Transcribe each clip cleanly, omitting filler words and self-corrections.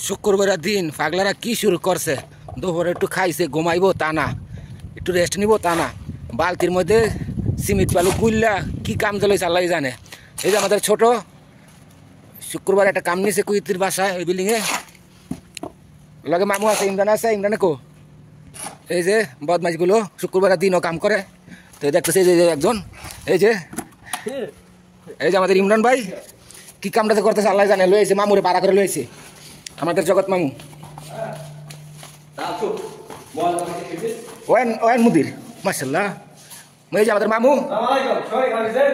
শুক্রবারের দিন পাগলারা কি শুরু করছে, দুপুরে একটু খাইছে ঘুমাইবো তা না, একটু রেস্ট নিব তা না, বালতির মধ্যে সিমেন্ট বালু গুল্লা কি কাম চলেছে আল্লাহ জানে। এই যে আমাদের ছোট শুক্রবার একটা কাম নিয়েছে কুইতির বাসায়, ওই বিল্ডিংয়ে লগে মামু আছে, ইমরান আছে। ইমরানে কো এই যে বদমাইশগুলো শুক্রবারের দিনও কাম করে। তো দেখতেছে এই যে একজন এই যে আমাদের ইমরান ভাই কি কামটাতে করতেছে আল্লাহ জানে। লয়েছে মামুরে পাড়া করে লয়েছে আমাদের জগৎ মামু। ওয়েন ওয়েন মুদির মাশাআল্লাহ। এই যে আমাদের মামু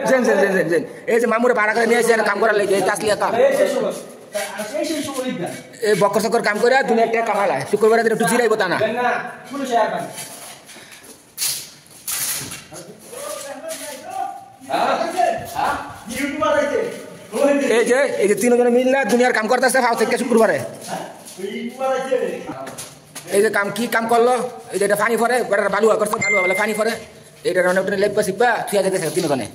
জেন জেন জেন জেন জেন এই যে মামুরে ভাড়া করে নিয়ে এসে কাম করার লেগে তাসলিয়া কাম এই বকর সকর কাম করে দুনিয়া টাকা কামালায়। শুক্রবার দিন একটু জিরাইবো তা না। এই যে তিনজনে মিললে দুনিয়ার কাম করতেছে ফাও থেকে শুক্রবারে। এই যে কাম কি কাম করলো, এই যে এটা পানি পরে বালুয়া করছে, বালুয়া বলে পানি পরে এটা অনেক লেপা সিপা থুয়া যেতেছে তিনজনে।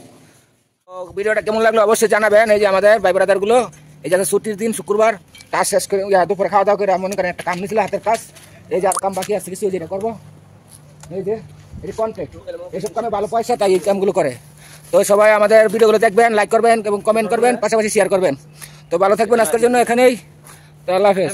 ভিডিওটা কেমন লাগলো অবশ্যই জানাবেন। এই যে আমাদের ভাই ব্রাদার গুলো এই যে ছুটির দিন শুক্রবার কাজ শেষ করে দুপুরে খাওয়া দাওয়া করে মনে করেন একটা কাম নিয়েছিল হাতের কাজ, এই যে আর কাম বাকি আছে কিছু এই যে করবো। এই যে এই কন্ট্রাক্ট এইসব কামে ভালো পয়সা, তাই এই কামগুলো করে। তো সবাই আমাদের ভিডিওগুলো দেখবেন, লাইক করবেন এবং কমেন্ট করবেন, পাশাপাশি শেয়ার করবেন। তো ভালো থাকবেন আজকের জন্য এখানেই। তো আল্লাহ হাফেজ।